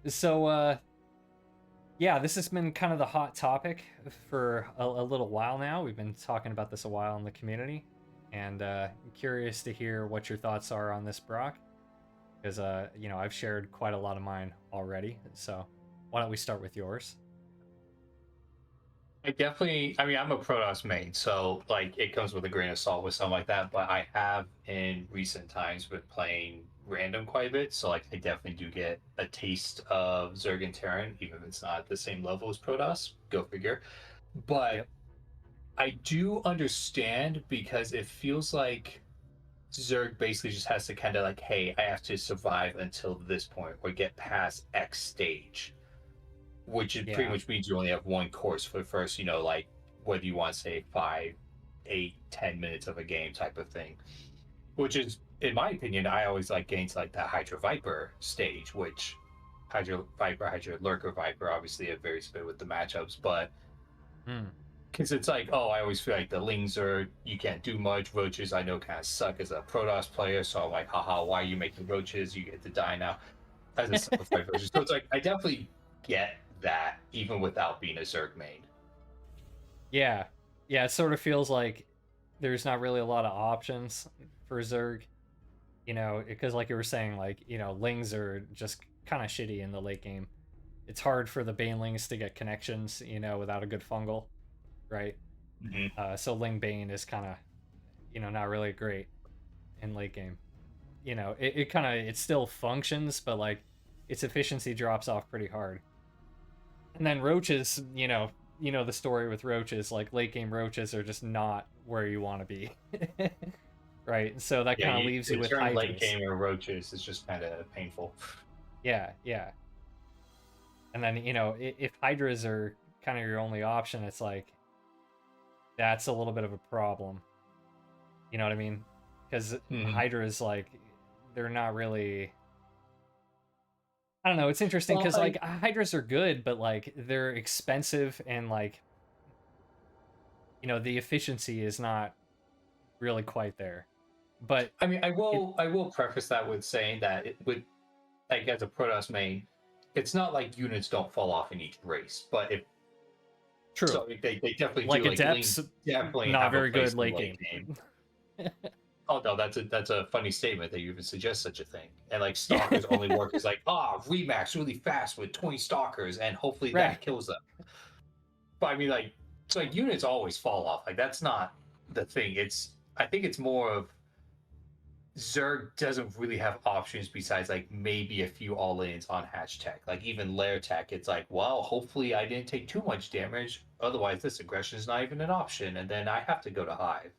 So, yeah, this has been kind of the hot topic for a little while now. We've been talking about this a while in the community, and I'm curious to hear what your thoughts are on this, Brock, because I've shared quite a lot of mine already. So, why don't we start with yours? I'm a Protoss main, so like it comes with a grain of salt with something like that. But I have in recent times been playing random quite a bit, so like I definitely do get a taste of Zerg and Terran, even if it's not at the same level as Protoss. Go figure. But Yep. I do understand because it feels like Zerg basically just has to kind of like, hey, I have to survive until this point or get past X stage, which it pretty Yeah. much means you only have one course for the first, like whether you want to say 5, 8, 10 minutes of a game type of thing. Which is, in my opinion, I always like getting to like the Hydra Viper stage, which Hydra Viper, Hydra Lurker Viper obviously are very split with the matchups, but Hmm. because it's like, oh, I always feel like the Lings are, you can't do much. Roaches, I know, kind of suck as a Protoss player, so I'm like, haha, why are you making roaches? You get to die now as a simplified version. So it's like, I definitely get that, even without being a Zerg main. Yeah. Yeah. It sort of feels like there's not really a lot of options for Zerg. Because like you were saying, like Lings are just kind of shitty in the late game. It's hard for the banelings to get connections, without a good fungal, right? Mhm. So Ling Bane is kind of, not really great in late game. It kind of it still functions, but like its efficiency drops off pretty hard. And then roaches, the story with roaches, like late game roaches are just not where you want to be, right? So that Yeah, kind of leaves you the with turn late hydras. game or roaches is just kind of painful. Yeah, yeah. And then if hydras are kind of your only option, it's like that's a little bit of a problem. You know what I mean? Because Mhm. hydras like they're not really. I don't know. It's interesting Well, because like hydras are good, but like they're expensive and like the efficiency is not really quite there. But I mean, I it will I will preface that with saying that it would, like, as a Protoss main, it's not like units don't fall off in each race, but if true. so, they definitely Like do. Like adepts, Lings definitely not have a very good place in the late late game. game. Oh no, that's a funny statement that you even suggest such a thing. And like Yeah, stalkers only work as like, remax really fast with 20 stalkers, and hopefully right. that kills them. But I mean, like, so like units always fall off. Like that's not the thing. I think it's more of Zerg doesn't really have options besides like maybe a few all-ins on hatch tech. Like even lair tech, it's like, well, hopefully I didn't take too much damage. Otherwise, this aggression is not even an option, and then I have to go to hive.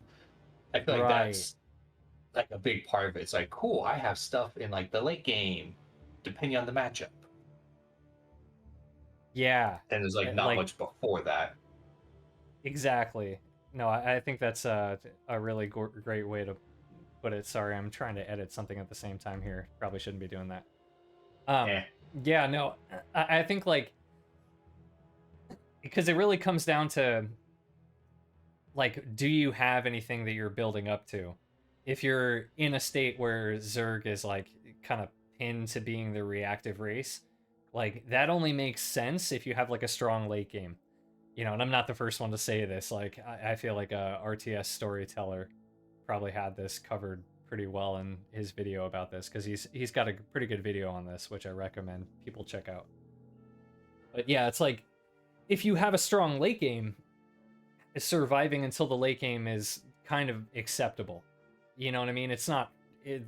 I feel like Right. that's like a big part of it. It's like, cool, I have stuff in like the late game, depending on the matchup. Yeah. And there's like not Like much before that. exactly. No, I think that's a really great way to put it. Sorry, I'm trying to edit something at the same time here. Probably shouldn't be doing that. Um, Eh. yeah, no, I think like because it really comes down to like, do you have anything that you're building up to? If you're in a state where Zerg is like kind of pinned to being the reactive race, like that only makes sense if you have like a strong late game. And I'm not the first one to say this. Like, I feel like a RTS storyteller probably had this covered pretty well in his video about this because he's got a pretty good video on this, which I recommend people check out. But yeah, it's like if you have a strong late game, surviving until the late game is kind of acceptable. You know what I mean? It's not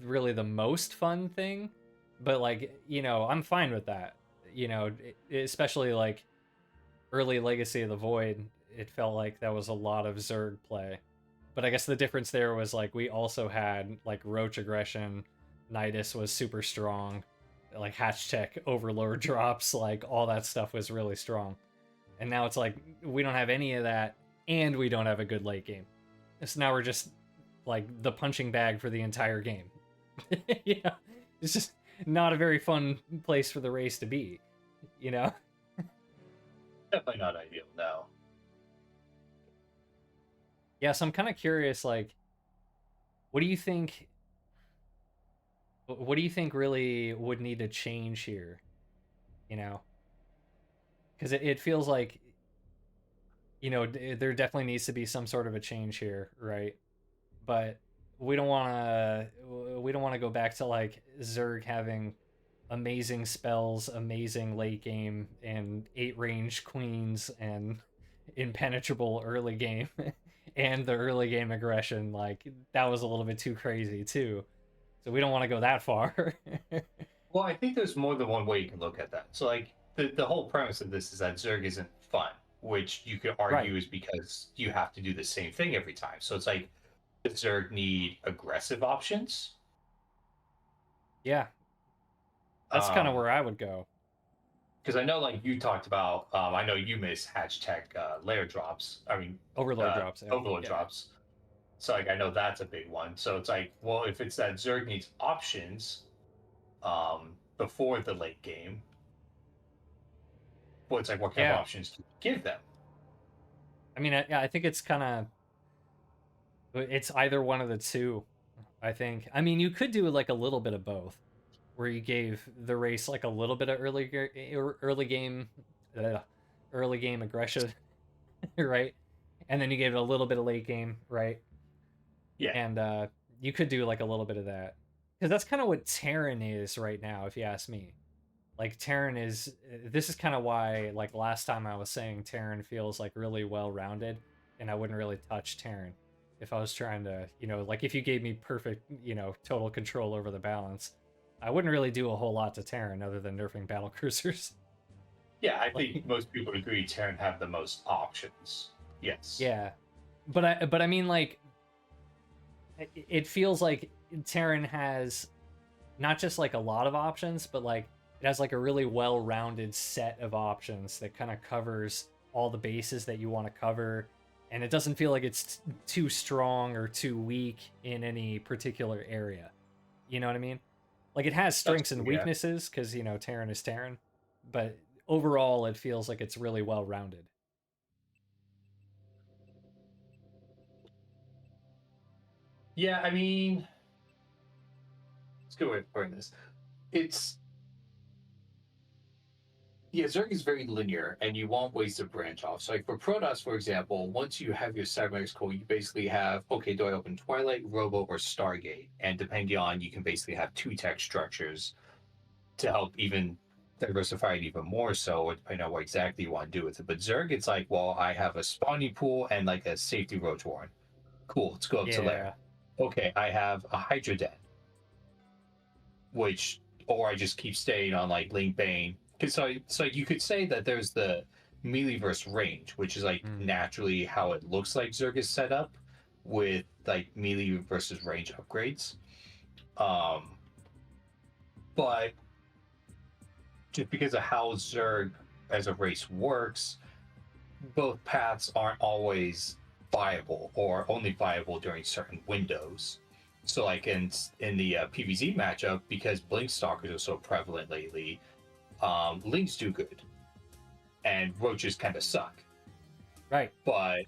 really the most fun thing, but like, I'm fine with that. Especially like early Legacy of the Void, it felt like that was a lot of Zerg play. But I guess the difference there was like we also had like Roach aggression, Nidus was super strong, like Hatch Tech Overlord drops, like all that stuff was really strong. And now it's like we don't have any of that, and we don't have a good late game. So now we're just like the punching bag for the entire game. Yeah, it's just not a very fun place for the race to be. You know? Definitely not ideal, no. Yeah. So I'm kind of curious. Like, what do you think? What do you think really would need to change here? you know, because it feels like, there definitely needs to be some sort of a change here, right? But we don't want to go back to like Zerg having amazing spells, amazing late game, and 8 range queens and impenetrable early game, and the early game aggression. Like that was a little bit too crazy too. So we don't want to go that far. Well, I think there's more than one way you can look at that. So, like, the whole premise of this is that Zerg isn't fun, which you could Right. argue is because you have to do the same thing every time. So it's like, does Zerg need aggressive options? Yeah, that's kind of Um, where I would go. because I know, like, you talked about, I know you miss hashtag layer drops. I mean, Overlord drops. Yeah. overload Yeah. drops. So, like, I know that's a big one. So it's like, well, if it's that Zerg needs options before the late game, well, it's like, what kind of Yeah. options do you give them? I mean, yeah, I think it's either one of the two. I think. I mean, you could do like a little bit of both, where you gave the race like a little bit of early game, uh, early game aggression, right? And then you gave it a little bit of late game, right? Yeah. And you could do like a little bit of that, because that's kind of what Terran is right now, if you ask me. Like Terran is. This is kind of why, like last time I was saying, Terran feels like really well rounded, and I wouldn't really touch Terran if I was trying to, like if you gave me perfect, total control over the balance. I wouldn't really do a whole lot to Terran other than nerfing battle cruisers. Yeah, I think Like, most people agree Terran have the most options. Yes. yeah, but I mean, like, it feels like Terran has not just like a lot of options, but like it has like a really well-rounded set of options that kind of covers all the bases that you want to cover, and it doesn't feel like it's too strong or too weak in any particular area. You know what I mean? Like it has That's strengths and true, yeah. weaknesses because Terran is Terran, but overall it feels like it's really well-rounded. Yeah, I mean, it's a good way of putting this. It's yeah, Zerg is very linear, and you want ways to branch off. So, like for Protoss, for example, once you have your cybernetics core, you basically have okay, do I open Twilight, Robo, or Stargate? And depending on, you can basically have two tech structures to help even diversify it even more. So, depending on what exactly you want to do with it. But Zerg, it's like, well, I have a spawning pool and like a safety roach warren. Cool, let's go up to lair. Yeah. Okay, I have a Hydra Den, which, or I just keep staying on like Link Bane. Because so you could say that there's the melee versus range, which is like Mm. naturally how it looks like Zerg is set up with like melee versus range upgrades. Um, but just because of how Zerg as a race works, both paths aren't always viable or only viable during certain windows. So, like in the PvZ matchup, because Blink Stalkers are so prevalent lately, Links do good, and Roaches kind of suck. Right. But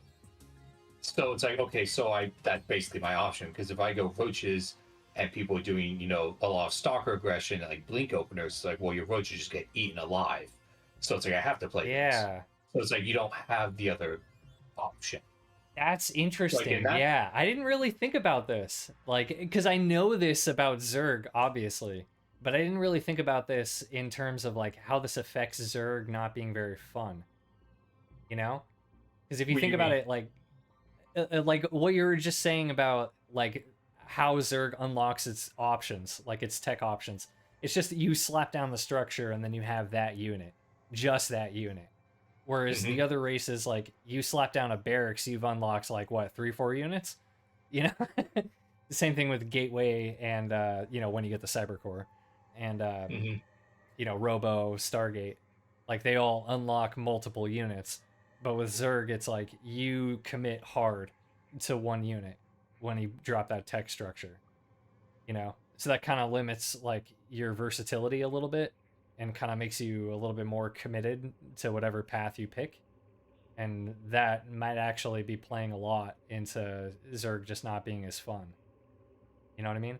so it's like, okay, so I that's basically my option, because if I go Roaches and people are doing a lot of Stalker aggression and like Blink openers, it's like, well, your Roaches just get eaten alive. So it's like I have to play Links. Yeah. So it's like you don't have the other option. That's Like in interesting. that, Yeah, I didn't really think about this. Like, because I know this about Zerg, obviously, but I didn't really think about this in terms of like how this affects Zerg not being very fun. You know? Because if you what do think you about mean? it, like what you were just saying about like how Zerg unlocks its options, like its tech options, it's just that you slap down the structure and then you have that unit, just that unit. Whereas the Hmm. other races, like you slap down a barracks, you've unlocked like what, 3, 4 units? You know? The same thing with Gateway and when you get the Cyber Core and Hmm. Robo, Stargate. Like they all unlock multiple units. But with Zerg, it's like you commit hard to one unit when you drop that tech structure. So that kind of limits like your versatility a little bit and kind of makes you a little bit more committed to whatever path you pick, and that might actually be playing a lot into Zerg just not being as fun. You know what I mean?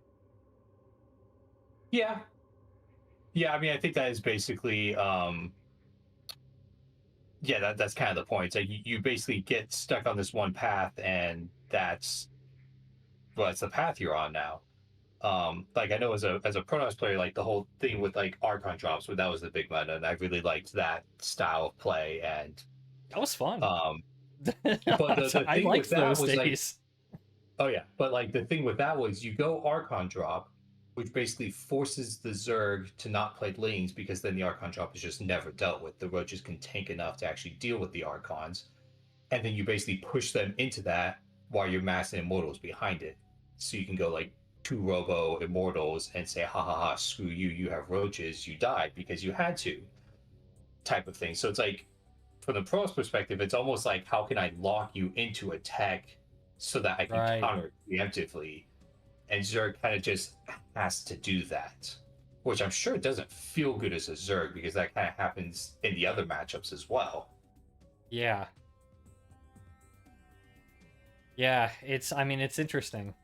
Yeah, Yeah, I mean, I think that is basically, yeah, that's kind of the point. It's like you basically get stuck on this one path, and that's the path you're on now. Like I know as a Protoss player, like the whole thing with like Archon drops, but that was the big meta, and I really liked that style of play. And That was fun. um, but the I thing with liked that those was like, days. oh yeah, but like the thing with that was you go Archon drop, which basically forces the Zerg to not play lanes because then the Archon drop is just never dealt with. The roaches can tank enough to actually deal with the Archons, and then you basically push them into that while you're massing immortals behind it. So you can go like two robo immortals and say, ha ha ha, screw you, you have roaches, you died because you had to, type of thing. So it's like, from the pros perspective, it's almost like, how can I lock you into a tech so that I can Right. counter it preemptively? And Zerg kind of just has to do that, which I'm sure doesn't feel good as a Zerg because that kind of happens in the other matchups as well. Yeah. Yeah, I mean, it's interesting.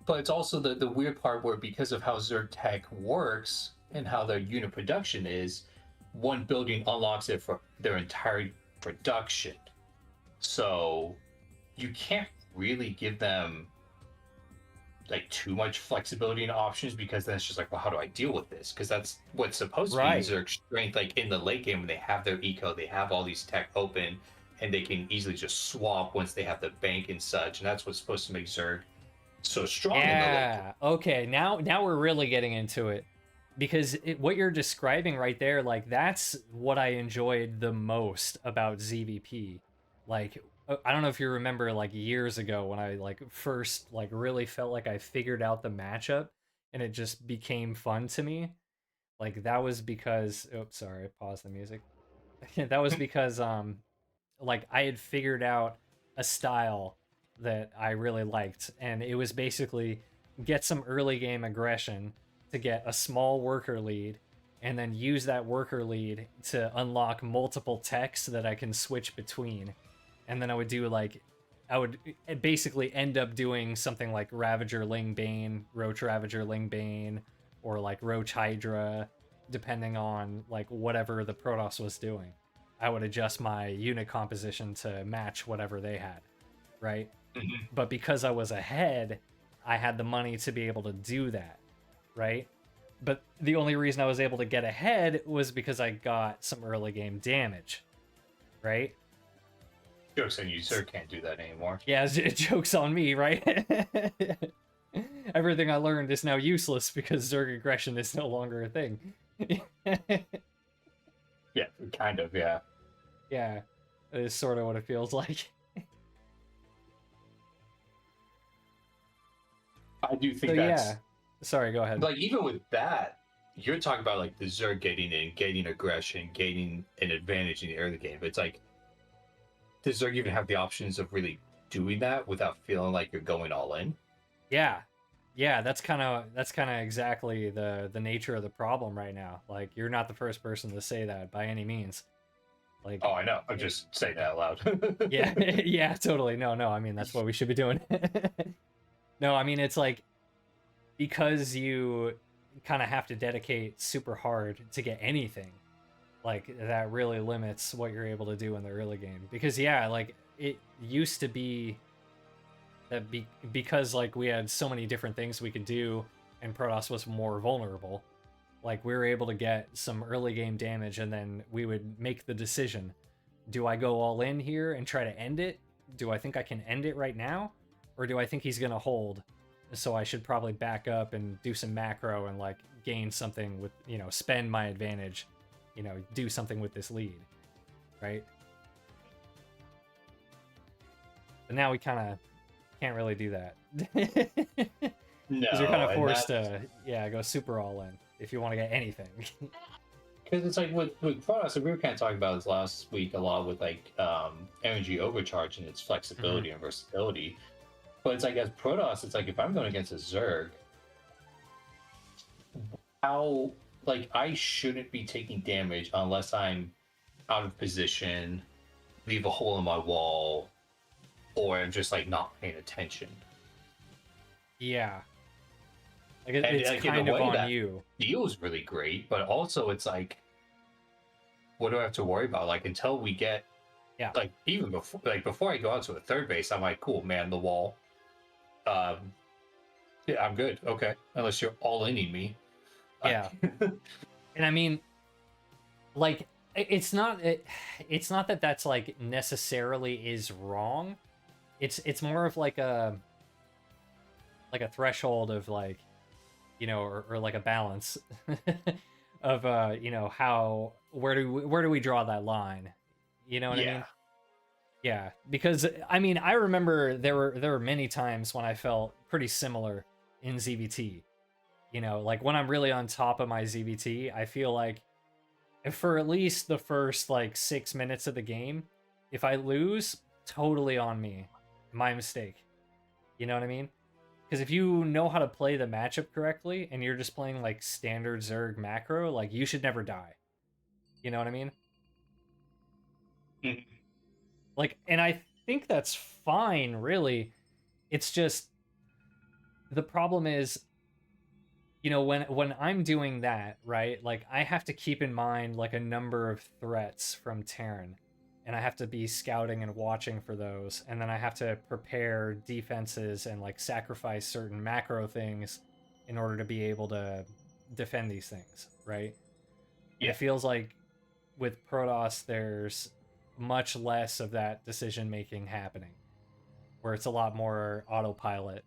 But it's also the weird part where, because of how Zerg tech works and how their unit production is, one building unlocks it for their entire production. So you can't really give them like too much flexibility and options, because then it's just like, well, how do I deal with this? Because that's what's supposed to be Right. Zerg strength. Like in the late game, when they have their eco, they have all these tech open, and they can easily just swap once they have the bank and such. And that's what's supposed to make Zerg so strong in the late game. Yeah. Okay. Now we're really getting into it because what you're describing right there, like that's what I enjoyed the most about ZVP. Like I don't know if you remember like years ago when I like first like really felt like I figured out the matchup and it just became fun to me. Like that was because oops, sorry, pause the music. That was because like I had figured out a style that I really liked, and it was basically get some early game aggression to get a small worker lead, and then use that worker lead to unlock multiple techs that I can switch between. And then I would do like I would basically end up doing something like Ravager Ling Bane, Roach Ravager Ling Bane, or like Roach Hydra, depending on like whatever the Protoss was doing. I would adjust my unit composition to match whatever they had, right? Mhm. But because I was ahead, I had the money to be able to do that, right? But the only reason I was able to get ahead was because I got some early game damage, right? Jokes on you, Zerg can't do that anymore. Yeah, joke's on me, right? Everything I learned is now useless because Zerg aggression is no longer a thing. Yeah, kind of, yeah. Yeah, that is sort of what it feels like. I do So think yeah, that's sorry, go ahead. like, even with that, you're talking about like the Zerg getting in, gaining aggression, gaining an advantage in the early game. It's like, does Zerg even have the options of really doing that without feeling like you're going all in? Yeah. Yeah, that's kind of exactly the nature of the problem right now. Like you're not the first person to say that by any means. Like Oh, I know. I'm it, just saying that out loud. yeah, yeah, totally. No, I mean that's what we should be doing. No, I mean it's like because you kind of have to dedicate super hard to get anything. Like that really limits what you're able to do in the early game. Because yeah, like it used to be that because like we had so many different things we could do and Protoss was more vulnerable, like we were able to get some early game damage and then we would make the decision, do I go all in here and try to end it? Do I think I can end it right now? Or do I think he's going to hold? So I should probably back up and do some macro and like gain something with, spend my advantage, do something with this lead, right? But now we kind of can't really do that. Because you're kind No, of and forced that, to, yeah, go super all in if you want to get anything. because it's like with Protoss, we were kind of talking about this last week a lot with like energy overcharge and its Hmm. flexibility and versatility. But it's like, as Protoss, it's like, if I'm going against a Zerg, how, like, I shouldn't be taking damage unless I'm out of position, leave a hole in my wall, or I'm just like not paying attention. Yeah. Like And it's like in a kind of way on that you. feels really great, but also it's like, what do I have to worry about? Like until we get Yeah. like even before I go out to a third base, I'm like, cool, man, the wall. Um, yeah, I'm good. Okay, unless you're all inning me. Yeah. And I mean, like it's not that that's like necessarily is wrong. It's more of like a threshold of like, you know, or like a balance of you know, how where do we draw that line? You know what I Yeah, mean? Yeah, because I mean, I remember there were many times when I felt pretty similar in ZVT. You know, like when I'm really on top of my ZVT, I feel like for at least the first like 6 minutes of the game, if I lose, totally on me, my mistake. You know what I mean? Because if you know how to play the matchup correctly and you're just playing like standard Zerg macro, like you should never die. You know what I mean? Mhm. Like, and I think that's fine, really. It's just the problem is, you know, when I'm doing that, right? Like I have to keep in mind like a number of threats from Terran. And I have to be scouting and watching for those. And then I have to prepare defenses and like sacrifice certain macro things in order to be able to defend these things, right? And yeah, it feels like with Protoss there's much less of that decision making happening, where it's a lot more autopilot.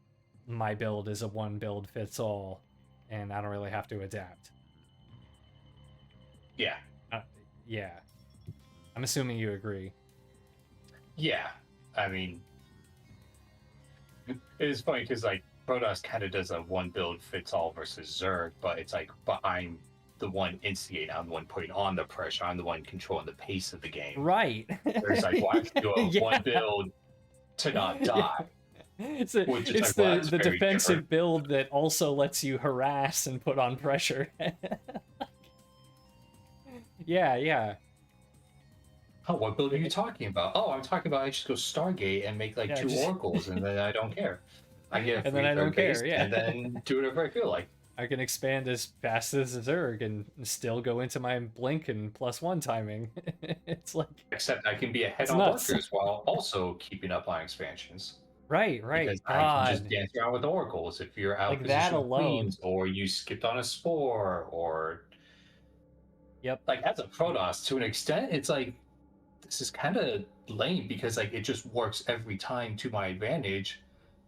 My build is a one build fits all, and I don't really have to adapt. yeah, Uh, yeah, I'm assuming you agree. yeah. I mean, it is funny because like Protoss kind of does a one build fits all versus Zerg, but it's like, but I'm the one instigating, I'm the one putting on the pressure, I'm the one controlling the pace of the game. Right. There's like, well, I can do a Yeah. one build to not Yeah. die, which is It's like, well, that's the very different. defensive build that also lets you harass and put on pressure. Yeah, yeah. Oh, what build are you talking about? Oh, I'm talking about I just go Stargate and make like Yeah, two just oracles, and then I don't care. I get a and then free I don't third base, care. Yeah. and then do whatever I feel like. I can expand as fast as a Zerg and still go into my blink and +1 timing. It's like Except I can be ahead it's on nuts. workers while also keeping up on expansions. Right, Because right. I can just God. dance around with oracles if you're out of Like that position with alone. queens, or you skipped on a spore, or Yep. like as a Protoss to an extent, it's like this is kind of lame because like it just works every time to my advantage.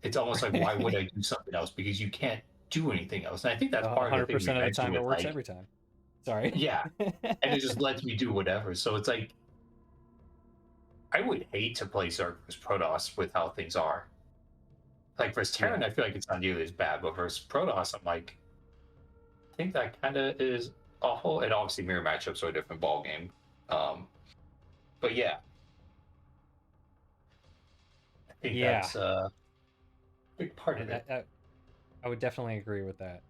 It's almost like why would I do something else because you can't do anything else. And I think that's part of the thing we 100% of the mentioned time it with works like every time. Sorry. yeah, and it just lets me do whatever. So it's like I would hate to play Zerg versus Protoss with how things are. Like versus Terran, Yeah. I feel like it's not nearly as bad, but versus Protoss, I'm like, I think that kind of is awful. And obviously, mirror matchups are a different ball game. But yeah, I think Yeah. that's a big part of it. I would definitely agree with that.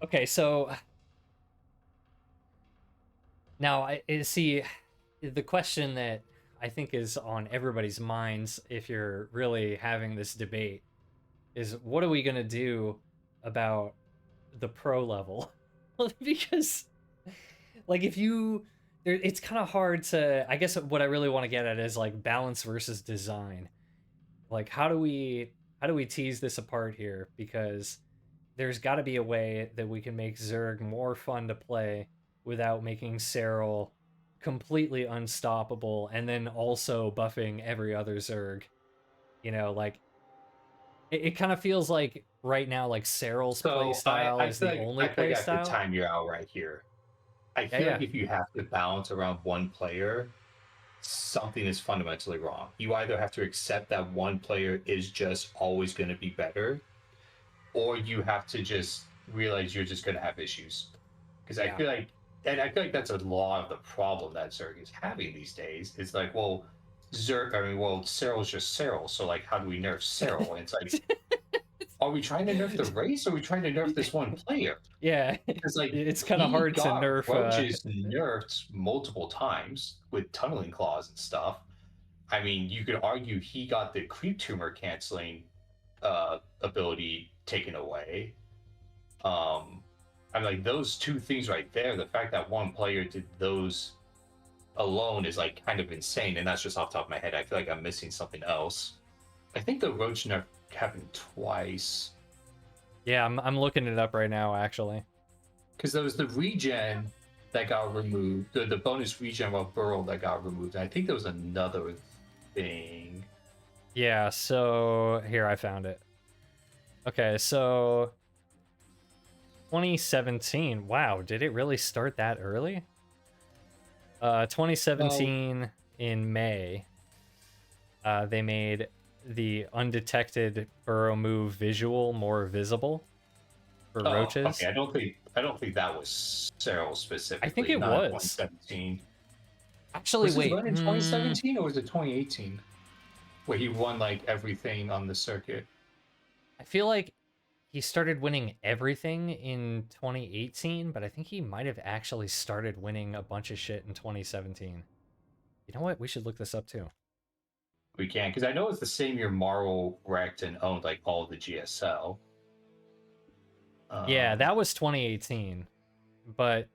Okay, so now I see the question that I think is on everybody's minds if you're really having this debate is what are we going to do about the pro level? Because like if you it's kind of hard to, I guess what I really want to get at is like balance versus design. Like how do we tease this apart here, because there's got to be a way that we can make Zerg more fun to play without making Serral completely unstoppable and then also buffing every other Zerg. You know, like it kind of feels like right now like Serral's So playstyle is the only I feel like I have to playstyle. time you out right here. I Yeah, feel yeah. like if you have to balance around one player, something is fundamentally wrong. You either have to accept that one player is just always going to be better, or you have to just realize you're just going to have issues. Because I Yeah. feel like, and I feel like that's a lot of the problem that Zerg is having these days. It's like, well, Serral's just Serral, so like, how do we nerf Serral? And it's like, are we trying to nerf the race, or are we trying to nerf this one player? Yeah. Because like It's kind of he hard to got nerf roaches nerfed multiple times with tunneling claws and stuff. I mean, you could argue he got the creep tumor canceling ability taken away. I'm like those two things right there. The fact that one player did those alone is like kind of insane, and that's just off the top of my head. I feel like I'm missing something else. I think the roach nerf happened twice. Yeah, I'm looking it up right now, actually. Because there was the regen that got removed, the bonus regen of burrow that got removed. And I think there was another thing. Yeah, so here I found it. Okay, so 2017. Wow, did it really start that early? 2017 in May, they made the undetected burrow move visual more visible for roaches. Okay. I don't think that was Cyril specifically. I think it not was 2017. actually. Was this Wait, run in 2017 or was it 2018? Where he won like everything on the circuit. I feel like he started winning everything in 2018, but I think he might have actually started winning a bunch of shit in 2017. You know what? We should look this up too. We can, because I know it's the same year Marvel wrecked and owned like all of the GSL. Yeah, that was 2018, but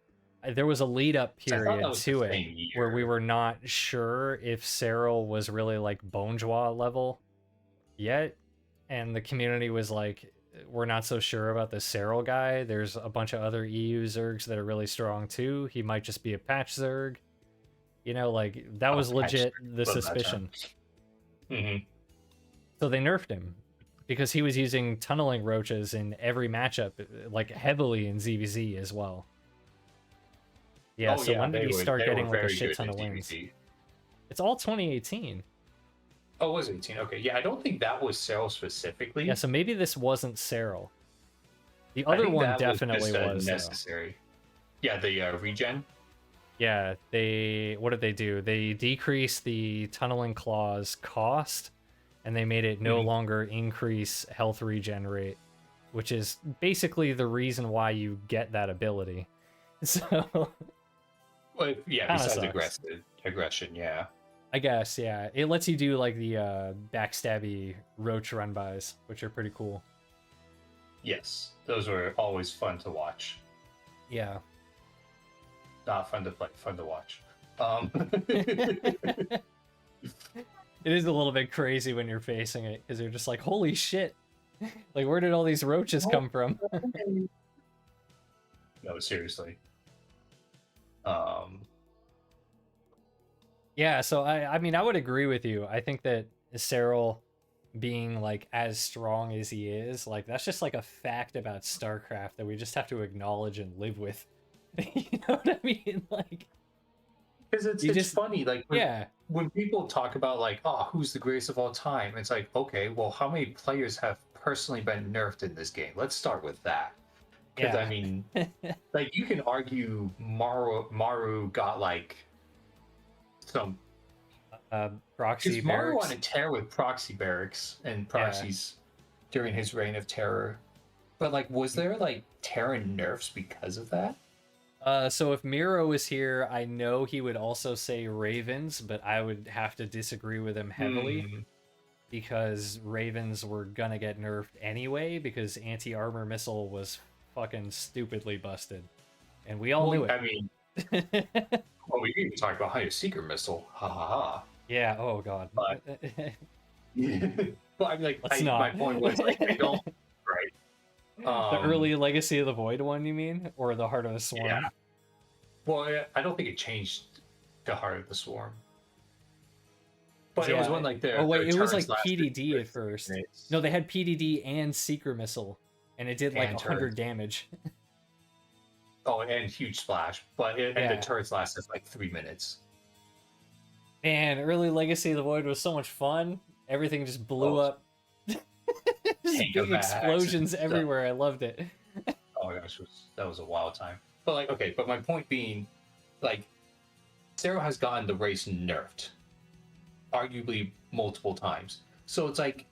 there was a lead up period to it where we were not sure if Cyril was really like Bonjour level yet, and the community was like, we're not so sure about the Cyril guy. There's a bunch of other EU Zergs that are really strong too. He might just be a patch Zerg. You know, like that was legit the suspicion. Mm-hmm. So they nerfed him because he was using tunneling roaches in every matchup, like heavily in ZVZ as well. Yeah, so when did he start getting like a shit ton of wins? It's all 2018. Oh, it was 18. Okay, yeah, I don't think that was Cyril specifically. Yeah, so maybe this wasn't Cyril. The other one definitely was necessary. Yeah, the regen. Yeah, what did they do? They decreased the tunneling claws cost, and they made it no longer increase health regen rate, which is basically the reason why you get that ability. So, well, yeah, besides aggression, yeah. I guess, yeah. It lets you do like the backstabby roach run bys, which are pretty cool. Yes, those were always fun to watch. Yeah. Not fun to play, fun to watch. It is a little bit crazy when you're facing it because you're just like, holy shit! Like, where did all these roaches come from? No, seriously. Yeah, so I mean, I would agree with you. I think that Cyril being like as strong as he is, like that's just like a fact about Starcraft that we just have to acknowledge and live with. You know what I mean? Like, because it's funny, like when people talk about like, oh, who's the greatest of all time, it's like, okay, well, how many players have personally been nerfed in this game? Let's start with that. Because I mean, like you can argue Maru got like some proxy barracks. Maru on a tear with proxy barracks and proxies during his reign of terror. But like, was there like Terran nerfs because of that? So if Miro was here, I know he would also say Ravens, but I would have to disagree with him heavily because Ravens were gonna get nerfed anyway because anti-armor missile was fucking stupidly busted, and we all knew it. I mean, well, we didn't talk about how your secret missile, ha ha ha. Yeah. Oh god. But, well, I mean, like, my point was like, I don't. The early Legacy of the Void one, you mean? Or the Heart of the Swarm? Yeah. Well, I don't think it changed to Heart of the Swarm. But it was one like the... Oh, wait, it was like PDD at first. No, they had PDD and Secret Missile, and it did like 100 damage. Oh, and huge splash. But and the turrets lasted like 3 minutes. Man, early Legacy of the Void was so much fun. Everything just blew up. Just big explosions everywhere. I loved it. Oh my gosh, that was a wild time. But like, okay, but my point being, like, Cyril has gotten the race nerfed, arguably multiple times. So it's like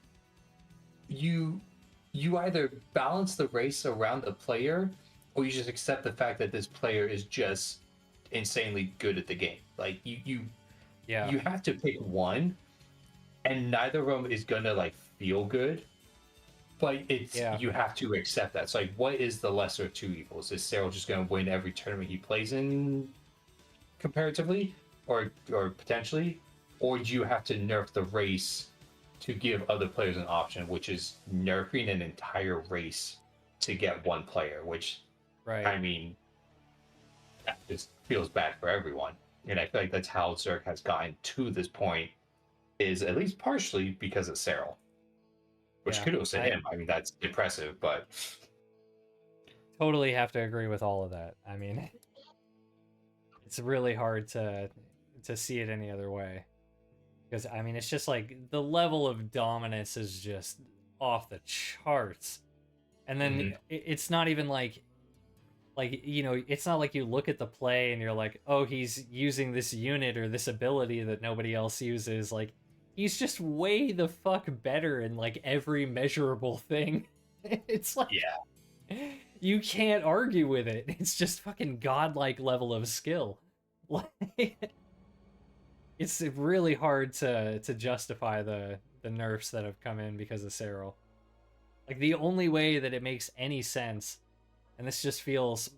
you either balance the race around the player, or you just accept the fact that this player is just insanely good at the game. Like you have to pick one, and neither of them is gonna like feel good. But it's Yeah. you have to accept that. It's like, what is the lesser of two evils? Is Cyril just going to win every tournament he plays in, comparatively, or potentially, or do you have to nerf the race to give other players an option, which is nerfing an entire race to get one player? Which, Right. I mean, that just feels bad for everyone. And I feel like that's how Zerg has gotten to this point, is at least partially because of Cyril. Which Yeah. kudos to I him. I mean, that's impressive, but totally have to agree with all of that. I mean, it's really hard to see it any other way. Because I mean, it's just like the level of dominance is just off the charts. And then Mhm. it's not even like you know, it's not like you look at the play and you're like, "Oh, he's using this unit or this ability that nobody else uses." Like he's just way the fuck better in like every measurable thing. It's like Yeah, you can't argue with it. It's just fucking godlike level of skill. Like it's really hard to justify the nerfs that have come in because of Cyril. Like the only way that it makes any sense, and this just feels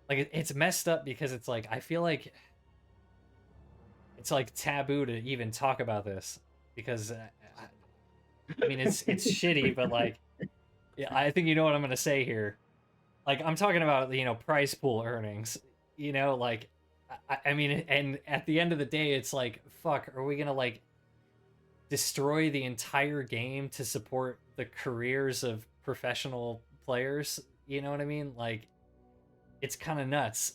like it's messed up because it's like I feel like it's like taboo to even talk about this because I mean it's shitty, but like yeah, I think you know what I'm gonna say here. Like I'm talking about prize pool earnings. Like I mean, and at the end of the day, it's like fuck. Are we gonna like destroy the entire game to support the careers of professional players? You know what I mean? Like it's kind of nuts.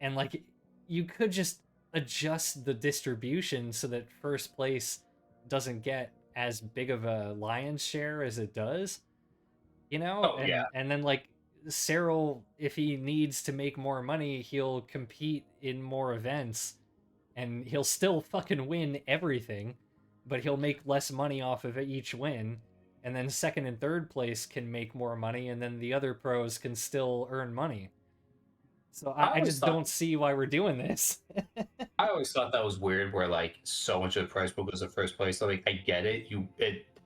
And like you could just adjust the distribution so that first place doesn't get as big of a lion's share as it does, oh yeah. and then like Cyril, if he needs to make more money, he'll compete in more events and he'll still fucking win everything, but he'll make less money off of each win. And then second and third place can make more money, and then the other pros can still earn money. So I I always just thought don't see why we're doing this. I always thought that was weird, where like so much of the prize pool goes to first place. So like I get it.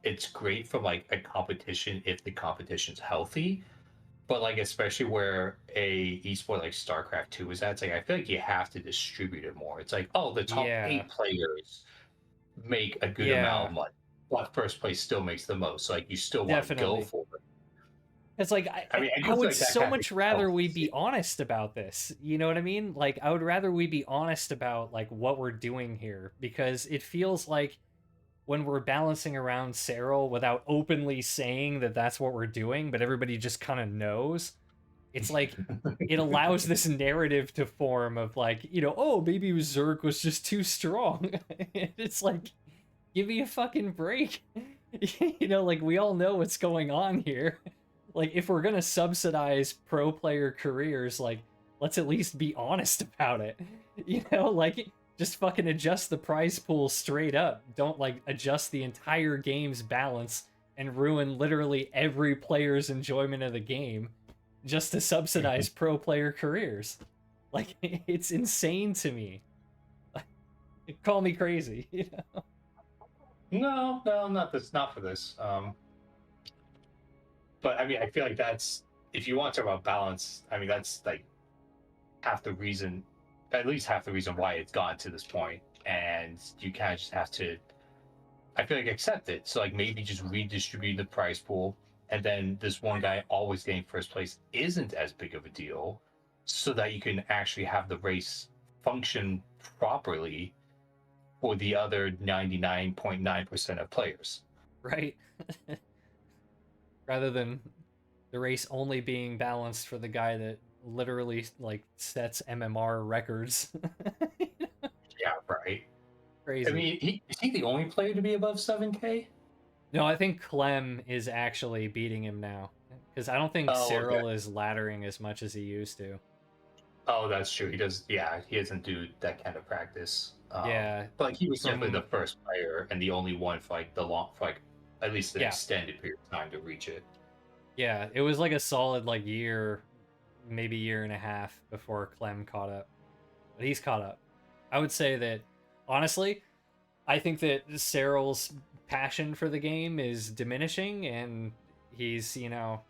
It's great for like a competition if the competition's healthy, but like especially where a esport like Starcraft 2 is at, it's like I feel like you have to distribute it more. It's like, oh, the top Yeah, 8 players make a good amount yeah, of money, but first place still makes the most. So like you still want to go definitely. for it. It's like I mean, I I do feel would like that so kind of much makes rather we be healthy. honest about this. You know what I mean? Like I would rather we be honest about like what we're doing here because it feels like when we're balancing around Cyril without openly saying that that's what we're doing, but everybody just kind of knows. It's like it allows this narrative to form of like, oh, maybe Zerg was just too strong. It's like, give me a fucking break. Like we all know what's going on here. Like if we're gonna subsidize pro player careers, like let's at least be honest about it. Like just fucking adjust the prize pool straight up. Don't like adjust the entire game's balance and ruin literally every player's enjoyment of the game just to subsidize pro player careers. Like it's insane to me. Call me crazy. No, not this, not for this. But I mean, I feel like that's, if you want to talk about balance, I mean, that's like half the reason, at least half the reason why it's gotten to this point. And you kind of just have to, I feel like, accept it. So like maybe just redistribute the prize pool, and then this one guy always getting first place isn't as big of a deal, so that you can actually have the race function properly for the other 99.9% of players. Right? Rather than the race only being balanced for the guy that literally like sets MMR records. Yeah, right. I Crazy. mean, is he the only player to be above 7K? No, I think Clem is actually beating him now because I don't think Oh, okay. Cyril is laddering as much as he used to. Oh, that's true. He does. Yeah, he doesn't do that kind of practice. Yeah, But like, he was definitely from the first player and the only one for like the long, for like at least an yeah, extended period of time to reach it. yeah, it was like a solid like year, maybe year and a half before Clem caught up. But he's caught up. I would say that honestly, I think that Cyril's passion for the game is diminishing, and he's, you know,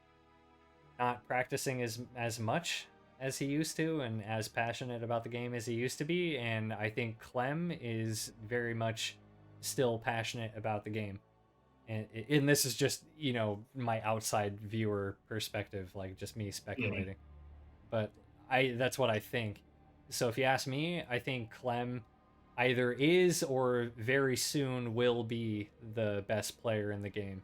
not practicing as much as he used to, and as passionate about the game as he used to be. And I think Clem is very much still passionate about the game. And this is just, you know, my outside viewer perspective, like just me speculating. But that's what I think. So if you ask me, I think Clem either is or very soon will be the best player in the game.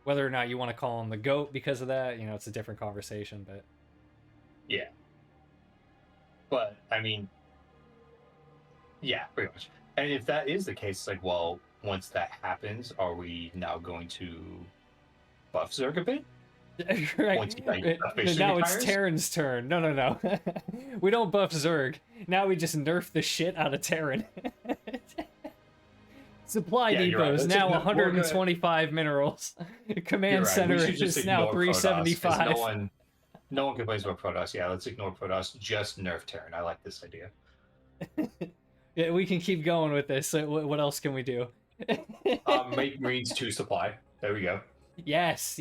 Whether or not you want to call him the GOAT because of that, you know, it's a different conversation, but Yeah. But I mean, yeah, pretty much. And if that is the case, it's like, well, once that happens, are we now going to buff Zerg a bit? right. Once he like officially Now it's retires? Terran's turn. No. We don't buff Zerg. Now we just nerf the shit out of Terran. Supply Yeah, you're right. depots Let's now ignore- 125 minerals. You're Command right. center We should just is now ignore Protoss, 'cause 375. no one complains about Protoss. Yeah, let's ignore Protoss. Just nerf Terran. I like this idea. Yeah, we can keep going with this. So what else can we do? Make Marines 2 supply. There we go. Yes.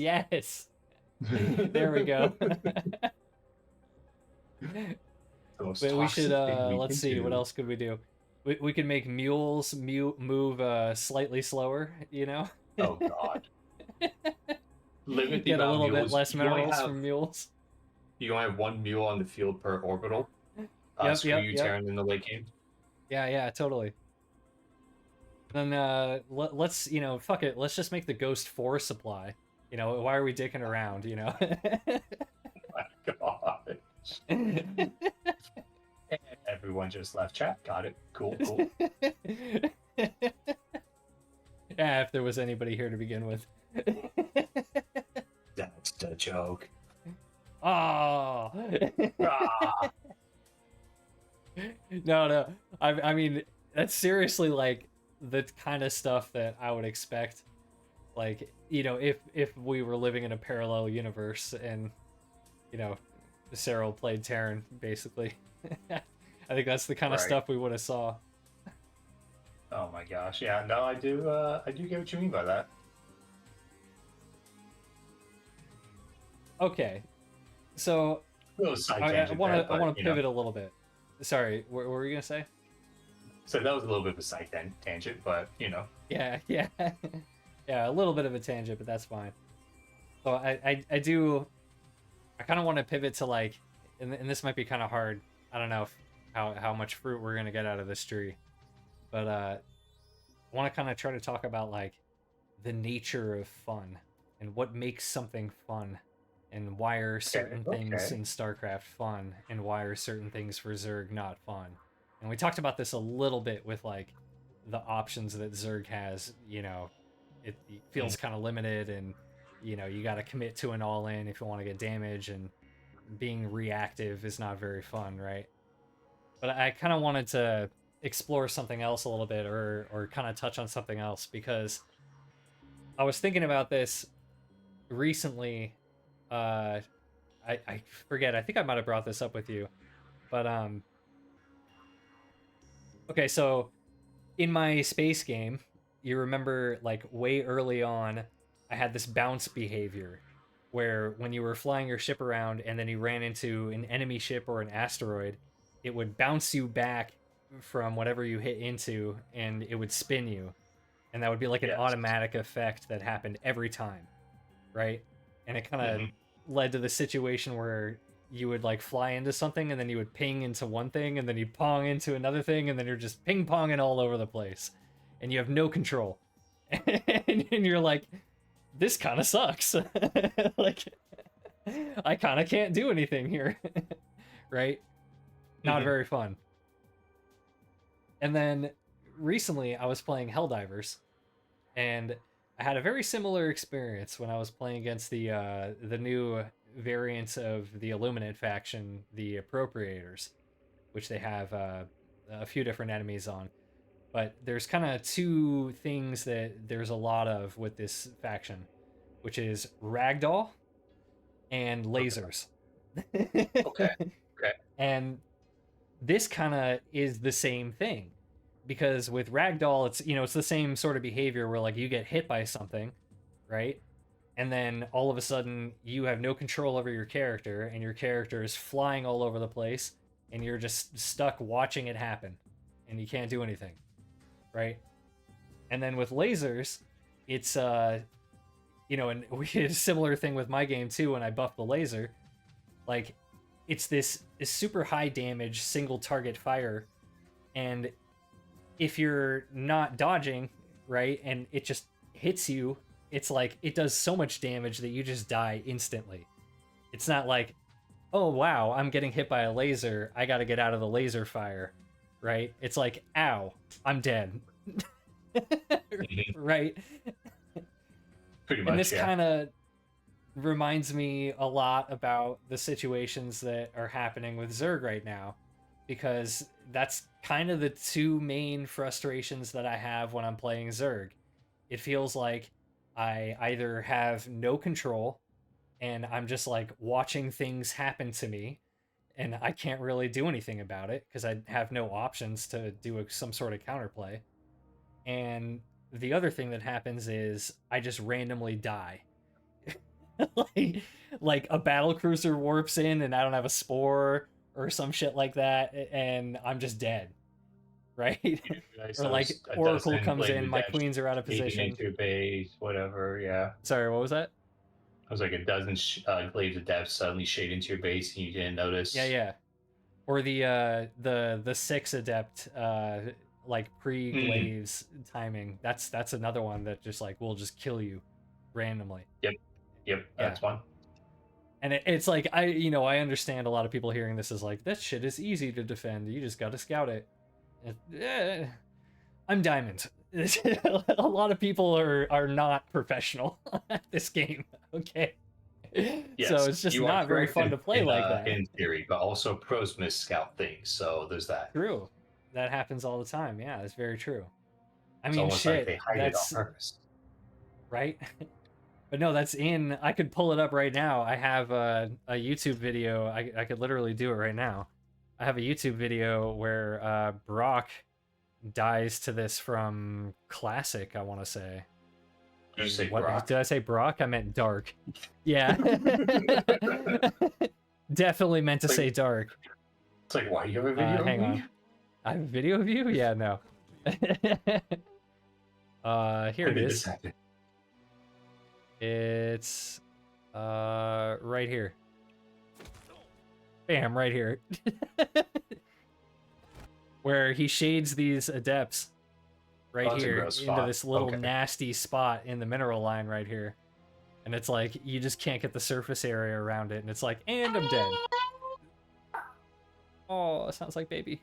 There we go. Most But we should toxic thing we let's can see, what do. else could we do? We could make mules move slightly slower, you know? Oh god. Limit the Get a amount of little bit mules. less You only minerals have- from mules. You only have one mule on the field per orbital. Yep, Screw yep, you, yep. Terran, in the late game. Yeah, totally. Then let's, you know, fuck it. Let's just make the Ghost 4 supply. You know, why are we dicking around, you know? My god. Everyone just left chat. Got it. Cool. Yeah, if there was anybody here to begin with. That's the joke. Oh. Ah. No. I mean, that's seriously like the kind of stuff that I would expect. Like, you know, if we were living in a parallel universe and, you know, Cyril played Terran, basically. I think that's the kind of Right. stuff we would have saw. Oh my gosh. Yeah, no, I do get what you mean by that. Okay. So Little side I tangent want there, to but, you know. pivot a little bit. Sorry, what were you going to say? So that was a little bit of a side tangent, but you know. Yeah. Yeah, a little bit of a tangent, but that's fine. So I kind of want to pivot to like, and this might be kind of hard. I don't know how much fruit we're gonna get out of this tree, but I want to kind of try to talk about like the nature of fun and what makes something fun, and why are certain things in Starcraft fun, and why are certain things for Zerg not fun. And we talked about this a little bit with like the options that Zerg has. You know, it feels kind of limited, and you know, you got to commit to an all-in if you want to get damage, and being reactive is not very fun, right? But I kind of wanted to explore something else a little bit, or kind of touch on something else, because I was thinking about this recently. I forget, I think I might have brought this up with you, but okay, so in my space game, you remember like way early on, I had this bounce behavior where when you were flying your ship around and then you ran into an enemy ship or an asteroid, it would bounce you back from whatever you hit into, and it would spin you. And that would be like an automatic effect that happened every time, right? And it kind of led to the situation where you would like fly into something and then you would ping into one thing and then you pong into another thing, and then you're just ping ponging all over the place and you have no control. And you're like, this kind of sucks. Like, I kind of can't do anything here. Right? Not very fun. And then recently I was playing Helldivers, and I had a very similar experience when I was playing against the new variants of the Illuminate faction, the Appropriators, which they have a few different enemies on. But there's kind of two things that there's a lot of with this faction, which is ragdoll and lasers. Okay. And this kind of is the same thing. because with ragdoll, it's it's the same sort of behavior where like you get hit by something, right? And then all of a sudden you have no control over your character, and your character is flying all over the place, and you're just stuck watching it happen, and you can't do anything, right? And then with lasers, it's and we did a similar thing with my game too when I buffed the laser. Like, it's this super high damage single target fire, and if you're not dodging, right, and it just hits you, it's like it does so much damage that you just die instantly. It's not like, oh wow, I'm getting hit by a laser, I gotta get out of the laser fire, right? It's like, ow, I'm dead. Right? Pretty much, And this yeah. kind of reminds me a lot about the situations that are happening with Zerg right now, because that's kind of the two main frustrations that I have when I'm playing Zerg. It feels like I either have no control and I'm just like watching things happen to me, and I can't really do anything about it because I have no options to do some sort of counterplay. And the other thing that happens is I just randomly die. like, like a battle cruiser warps in and I don't have a spore or some shit like that, and I'm just dead, right? Like, Or so like a Oracle dozen comes blade in, my adaptation queens are out of shading position. into your base, whatever. Yeah, Sorry, what was that? I was like a dozen glaives of death suddenly shade into your base and you didn't Yeah, notice. yeah. Or the six adept like pre Mm, glaives timing. That's another one that just like will just kill you randomly. yep, yep, Yeah. that's one. And it's like I understand a lot of people hearing this is like, that shit is easy to defend. You just got to scout it. I'm diamond. A lot of people are not professional at this game. Okay. So Yes, it's just you are not very correct fun to play like that. in theory, but also pros scout things, so there's that. True. That happens all the time. Yeah, that's very true. I It's mean, almost like shit, they hide it on that's purpose. right. But no, that's in. I could pull it up right now. I have a YouTube video. I could literally do it right now. I have a YouTube video where Brock dies to this from Classic, I want to say. You Or say what Brock? did I say? Brock? I meant Dark. Yeah. Definitely meant to say Like, Dark. it's like, why do you have a video of Hang me? on. I have a video of you? Yeah, no. Here When it did is. this happen? It's right here. Bam, right here. Where he shades these adepts right Oh, it's a here gross into spot. this little Okay. nasty spot in the mineral line right here. And it's like you just can't get the surface area around it, and it's like, and I'm dead. Oh, it sounds like baby.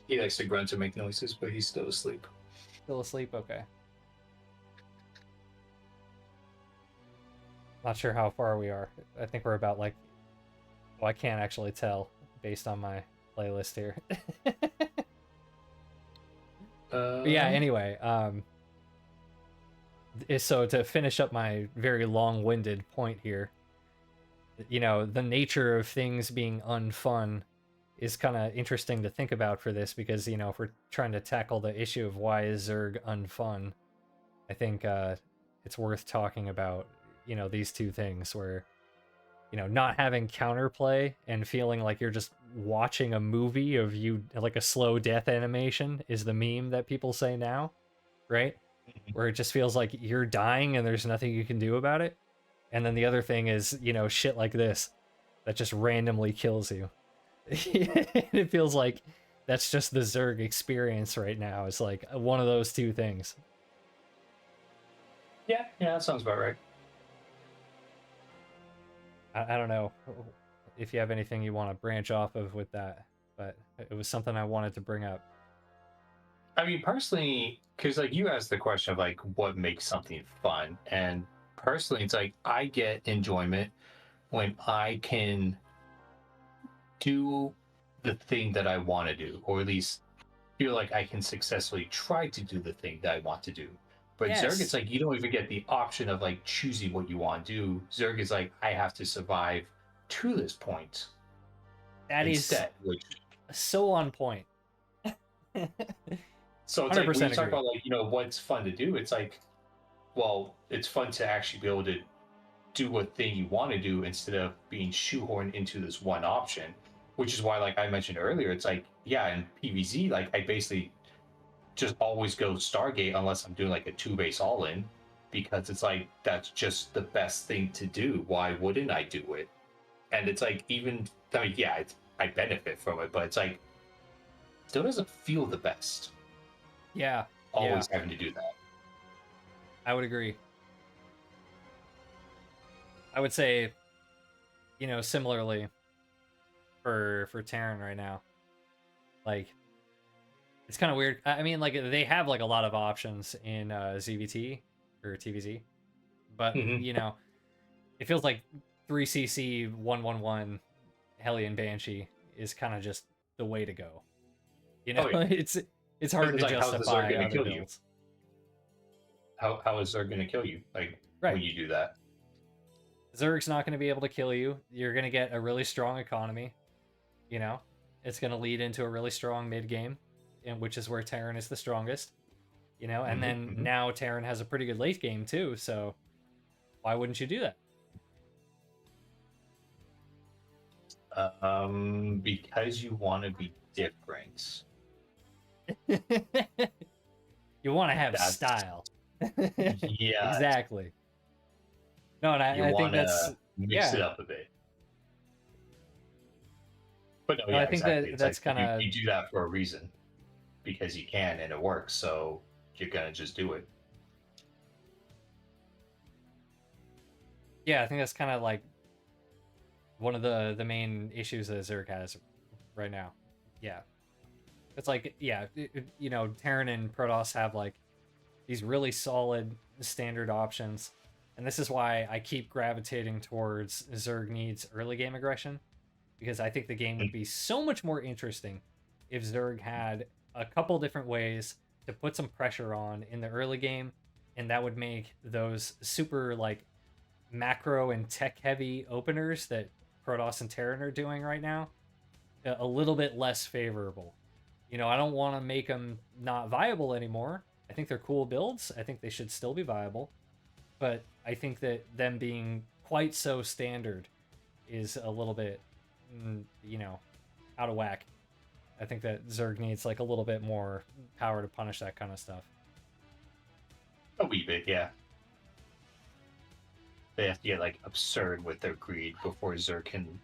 He likes to grunt and make noises, but he's still asleep. Still asleep? Okay. Not sure how far we are. I think we're about like, well, I can't actually tell based on my playlist here. But yeah, anyway, so to finish up my very long-winded point here, the nature of things being unfun is kind of interesting to think about for this, because if we're trying to tackle the issue of why is Zerg unfun, I think it's worth talking about these two things where not having counterplay and feeling like you're just watching a movie of you, like a slow death animation is the meme that people say now, right? Where it just feels like you're dying and there's nothing you can do about it. And then the other thing is, shit like this that just randomly kills you. It feels like that's just the Zerg experience right now. It's like one of those two things. Yeah, that sounds about right. I don't know if you have anything you want to branch off of with that, but it was something I wanted to bring up. I mean, personally, because like you asked the question of like what makes something fun, and personally, it's like I get enjoyment when I can do the thing that I want to do, or at least feel like I can successfully try to do the thing that I want to do. But Zerg, it's Yes, like you don't even get the option of like choosing what you want to do. Zerg is like, I have to survive to this point that is instead, which so on point. So it's like when you 100% talk agree. about like, what's fun to do, it's like, well, it's fun to actually be able to do a thing you want to do instead of being shoehorned into this one option. Which is why, like I mentioned earlier, it's like, yeah, in PVZ, like I basically just always go Stargate unless I'm doing like a two base all in, because it's like that's just the best thing to do. Why wouldn't I do it? And it's like, even I mean, yeah, I benefit from it, but it's like still doesn't feel the best Yeah, yeah, always having to do that. I would agree. I would say, similarly for Terran right now, like it's kind of weird. I mean, like they have like a lot of options in ZVT or TVZ, but Mm-hmm. it feels like 3CC 111 Hellion Banshee is kind of just the way to go. Oh yeah, It's because hard it's to like, how's the Zerg justify going to other kill you? builds. How is Zerg going to kill you? Like when Right. you do that? Zerg's not going to be able to kill you. You're going to get a really strong economy. You know, it's going to lead into a really strong mid game, which is where Terran is the strongest. And Mm-hmm, then mm-hmm. now Terran has a pretty good late game too. So why wouldn't you do Because you want to be different. that? You want to have That's style. yeah. Exactly. No, and You I think want that's to mix it yeah. up a bit. But no, No, yeah, I think exactly. that It's like that's kind of you do that for a reason because you can and it works. So you're gonna just do it. yeah. I think that's kind of like one of the main issues that Zerg has right now. Yeah, it's like yeah, Terran and Protoss have like these really solid standard options, and this is why I keep gravitating towards Zerg needs early game aggression, because I think the game would be so much more interesting if Zerg had a couple different ways to put some pressure on in the early game, and that would make those super like macro and tech heavy openers that Protoss and Terran are doing right now a little bit less favorable. I don't want to make them not viable anymore. I think they're cool builds. I think they should still be viable, but I think that them being quite so standard is a little bit, out of whack. I think that Zerg needs like a little bit more power to punish that kind of stuff. A wee bit, yeah. They have to get like absurd with their greed before Zerg can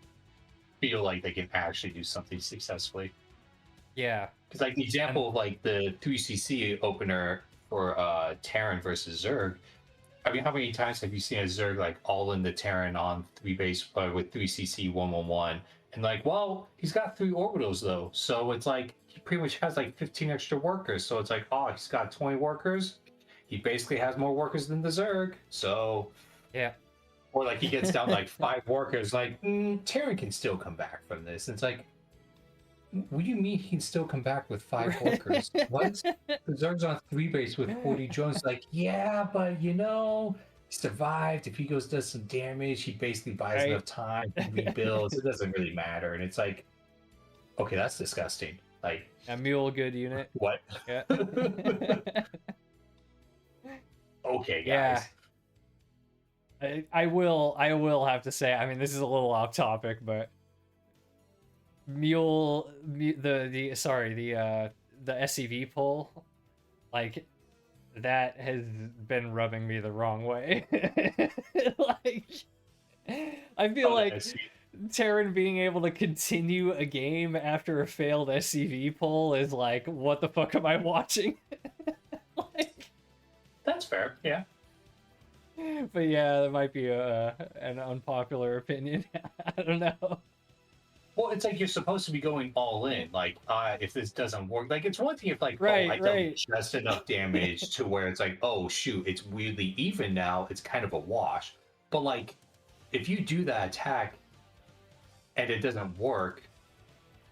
feel like they can actually do something successfully. Yeah, Because like the and example of like the 3CC opener for Terran versus Zerg. I mean, how many times have you seen a Zerg like all in the Terran on three base with 3CC 111? And like, well, he's got three orbitals though. So it's like he pretty much has like 15 extra workers. So it's like, oh, he's got 20 workers. He basically has more workers than the Zerg. So, yeah, or like he gets down like five workers, like, Terran can still come back from this. And it's like, what do you mean he can still come back with five workers? What? The Zerg's on three base with 40 drones. Like, yeah, but he survived. If he goes does some damage, he basically buys right. enough time to rebuild. It doesn't really matter. And it's like, okay, that's disgusting. Like, A mule good unit. what? Yeah. Okay, Yeah. guys. I will have to say, I mean, this is a little off topic, but the SCV pull, like that has been rubbing me the wrong way. Like I feel Oh, the like SC. Terran being able to continue a game after a failed SCV pull is like, what the fuck am I watching? Like, That's fair. Yeah. but yeah, that might be an unpopular opinion. I don't know. Well, it's like you're supposed to be going all in. Like, if this doesn't work, like it's one thing if like, oh, I Right, done right. just enough damage to where it's like, oh shoot, it's weirdly even now. It's kind of a wash. But like, if you do that attack and it doesn't work,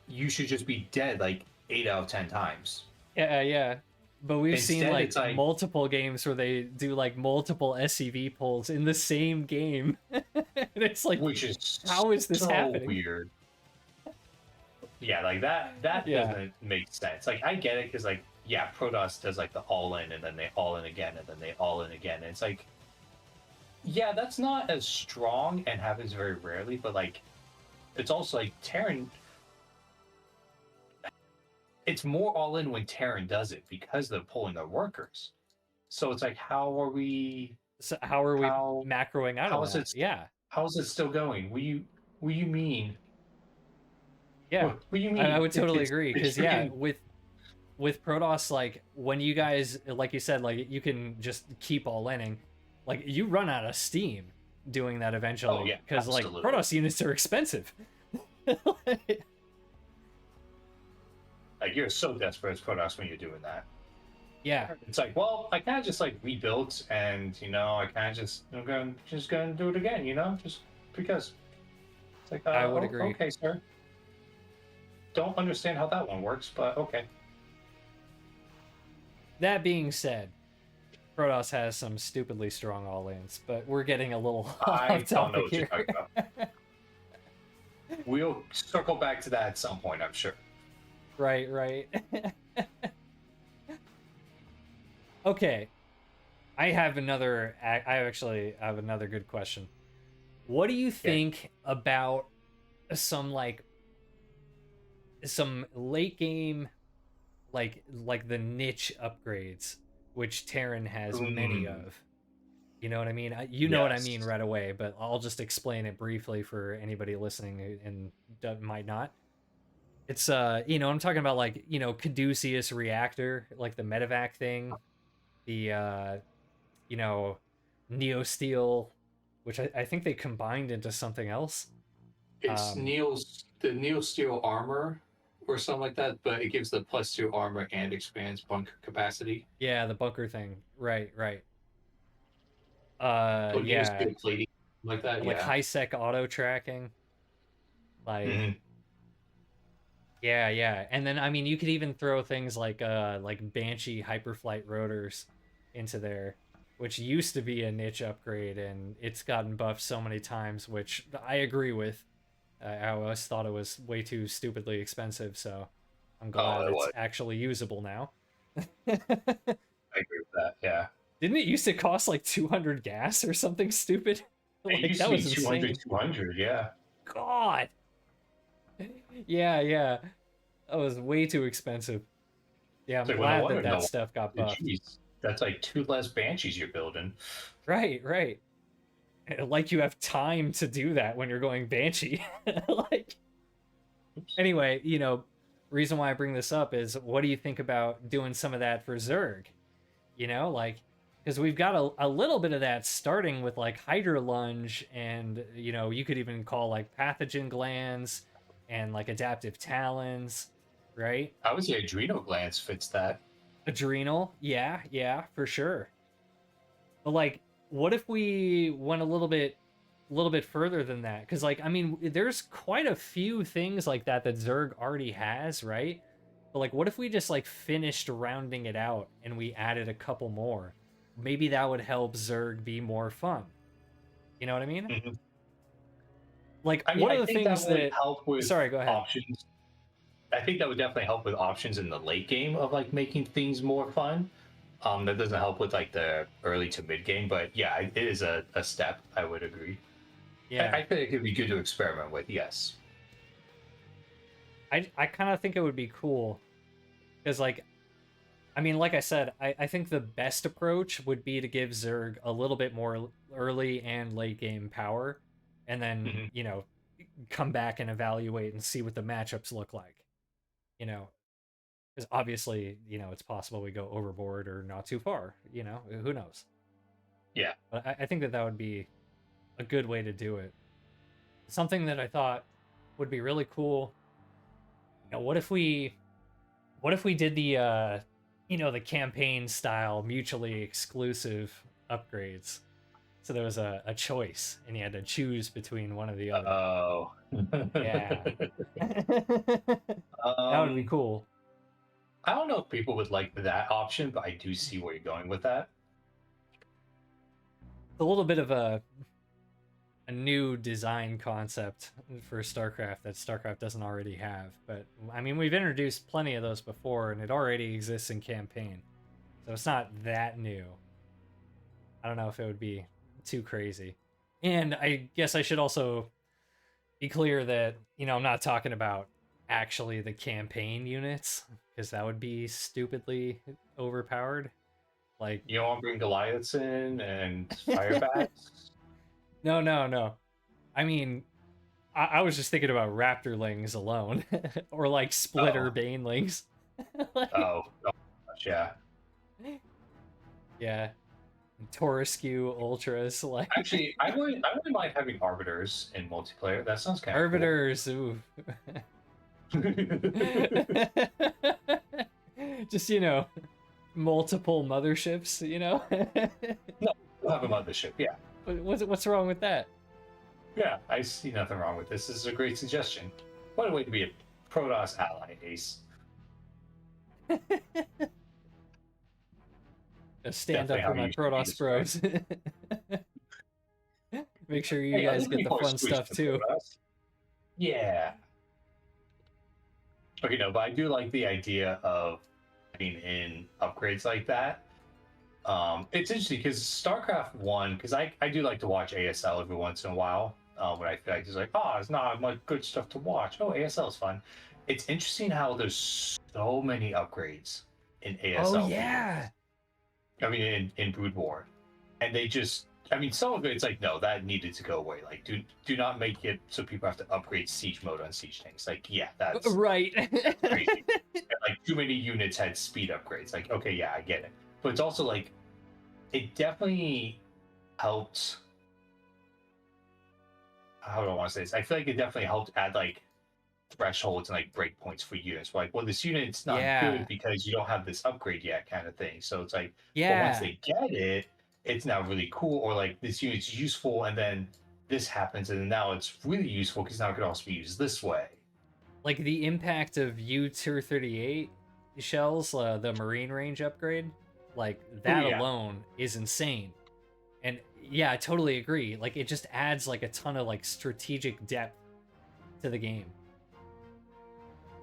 you should just be dead like 8 out of 10 times. Yeah, yeah. But we've seen Instead, it's like like, multiple games where they do like multiple SCV pulls in the same game. And it's like, which is how is this so happening? weird. Yeah, like that Yeah. doesn't make sense. Like I get it because like yeah, Protoss does like the all in and then they all in again and then they all in again. And it's like yeah, that's not as strong and happens very rarely, but like it's also like Terran it's more all in when Terran does it because they're pulling their workers. So it's like So how are we how macroing out of how is that? it Yeah. how is it still going? What do you mean? Yeah. What do you I mean? would totally agree It's because yeah, freaking with Protoss, like when you guys, like you said, like you can just keep all inning, like you run out of steam doing that oh eventually yeah, because like absolutely. Protoss units are expensive. Like you're so desperate as Protoss when you're doing that. Yeah, It's like, well, I kind of just like rebuilt, and you know, I kind of just I'm going just going to do it again, you know, just because. It's like, I would oh, agree. okay, sir. Don't understand how that one works, but okay. That being said, Protoss has some stupidly strong all-ins, but we're getting a little off I don't know topic what you're here. talking about. We'll circle back to that at some point, I'm sure. Right, right. Okay, I have another. I actually have another good question. What do you Okay. think about some like some late game like the niche upgrades, which Terran has many Mm, of? You know what I mean? You know what I mean yes. right away, but I'll just explain it briefly for anybody listening and might not. It's I'm talking about like, Caduceus reactor, like the medevac thing, the you know, Neosteel, which I think they combined into something else. It's Um, Neil Steel armor or something like that, but it gives the +2 armor and expands bunker capacity. yeah, the bunker thing. Right, right. Oh, Neil Yeah, Steel plating like that, like yeah. high sec auto tracking. Like, Hmm. yeah, yeah. And then I mean, you could even throw things like Banshee hyperflight rotors into there, which used to be a niche upgrade and it's gotten buffed so many times, which I agree with. I always thought it was way too stupidly expensive, so I'm Oh, glad it it's was. actually usable now. I agree with that. Yeah. Didn't it used to cost like 200 gas or something stupid? It Like used to that be was 200, insane. 200. Yeah. God. Yeah, yeah. That was way too expensive. Yeah, I'm So when I glad wonder, that that no, stuff got buffed. geez, that's like two less banshees you're building. Right, right. Like you have time to do that when you're going Banshee. Like Oops. anyway, reason why I bring this up is what do you think about doing some of that for Zerg? Like because we've got a little bit of that starting with like Hydra Lunge and you could even call like pathogen glands and like adaptive talons, right? I would say adrenal glands fits that. Adrenal, yeah, yeah, for sure. But like, what if we went a little bit further than that? Because like, I mean, there's quite a few things like that that Zerg already has, right? But like, what if we just like finished rounding it out and we added a couple more? Maybe that would help Zerg be more fun. You know what I mean? Mhm. Like, I mean, one I of the think that things would that. help with Sorry, go ahead. options. I think that would definitely help with options in the late game of like making things more fun. That doesn't help with like the early to mid game, but yeah, it is a step. I would agree. Yeah, I think it could be good to experiment with. Yes. I kind of think it would be cool because like I mean, like I said, I think the best approach would be to give Zerg a little bit more early and late game power, and then, Hmm. come back and evaluate and see what the matchups look like. You know, because obviously, it's possible we go overboard or not too far. Who knows? Yeah. But I think that that would be a good way to do it. Something that I thought would be really cool. What if we did the campaign style mutually exclusive upgrades? So there was a choice and you had to choose between one or the other. Oh. Yeah. That would be um, cool. I don't know if people would like that option, but I do see where you're going with that. It's a little bit of a a new design concept for StarCraft that StarCraft doesn't already have. But I mean, we've introduced plenty of those before, and it already exists in campaign, so it's not that new. I don't know if it would be too crazy. And I guess I should also be clear that, I'm not talking about actually the campaign units, because that would be stupidly overpowered. Like, You don't want to bring Goliaths in and Firebats? no, no, no. I mean, I was just thinking about Raptorlings alone, or like Splitter Oh, Banelings. Like, oh, oh, gosh, yeah. yeah, Tauruscu Ultras, like Actually, I wouldn't mind having Arbiters in multiplayer. That sounds kind of cool. Arbiters. Ooh. Just, multiple motherships. No, we'll have a mothership. Yeah, What's wrong with that? yeah. I see nothing wrong with this. This is a great suggestion. What a way to be a Protoss ally, Ace. Stand Definitely up how for my you should be Protoss described. bros. Make sure you Hey, guys other get the people are fun squished stuff in too. Protoss. Yeah. Okay, no, but I do like the idea of having in upgrades like that. It's interesting because StarCraft One, because I do like to watch ASL every once in a while. When I feel like it's like, oh, it's not much good stuff to watch. Oh, ASL is fun. It's interesting how there's so many upgrades in Oh ASL for yeah. units. I mean, in Brood War, and they just, I mean, some of it's like, no, that needed to go away. Like, do not make it so people have to upgrade siege mode on siege tanks. Like, yeah, Right. that's crazy. And, like, too many units had speed upgrades. Like, okay, yeah, I get it, but it's also like it definitely helped. How do I want to say this? I feel like it definitely helped add like thresholds and like breakpoints for units. Like, well, this unit's not good Yeah. because you don't have this upgrade yet, kind of thing. So it's like, but once Yeah. they get it, it's now really cool. Or like this unit's useful, and then this happens, and now it's really useful because now it can also be used this way. Like the impact of U-238 shells, the Marine range upgrade, like Oh that yeah. alone is insane. And yeah, I totally agree. Like it just adds like a ton of like strategic depth to the game.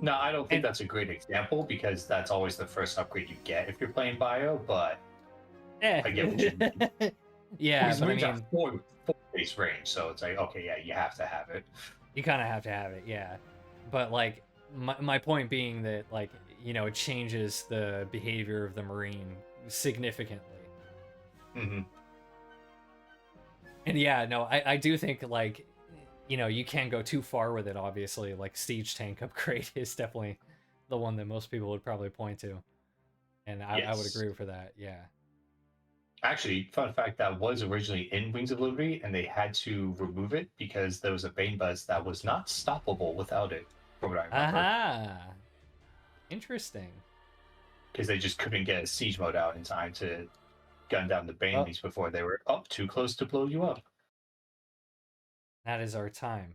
No, I don't think And that's a great example because that's always the first upgrade you get if you're playing bio. But I get what you mean. yeah, Because but I Marines have mean, four base range, so it's like, okay, yeah, you have to have it. you kind of have to have it, yeah. But like my point being that like, it changes the behavior of the Marine significantly. Hmm. And yeah, no, I do think like, you can go too far with it, obviously. Like siege tank upgrade is definitely the one that most people would probably point to. And I would Yes. agree for that, yeah. Actually, fun fact, that was originally in Wings of Liberty, and they had to remove it because there was a Bane Buzz that was not stoppable without it, from what I remember. Aha! Interesting. Because they just couldn't get a siege mode out in time to gun down the Well, Baneleys before they were up too close to blow you up. that is our time.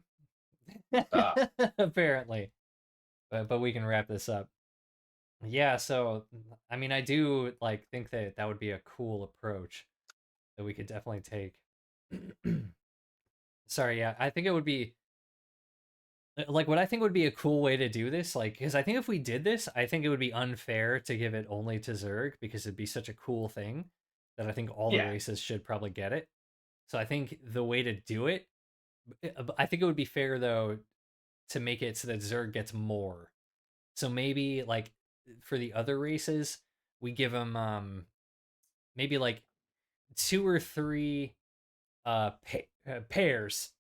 Ah, Apparently. But we can wrap this up. Yeah, so I mean, I do like think that that would be a cool approach that we could definitely take. Sorry, yeah, I think it would be like what I think would be a cool way to do this, like, because I think if we did this, I think it would be unfair to give it only to Zerg because it'd be such a cool thing that I think all the yeah. races should probably get it. So I think the way to do it, I think it would be fair though to make it so that Zerg gets more. So maybe like for the other races, we give them maybe like two or three pairs,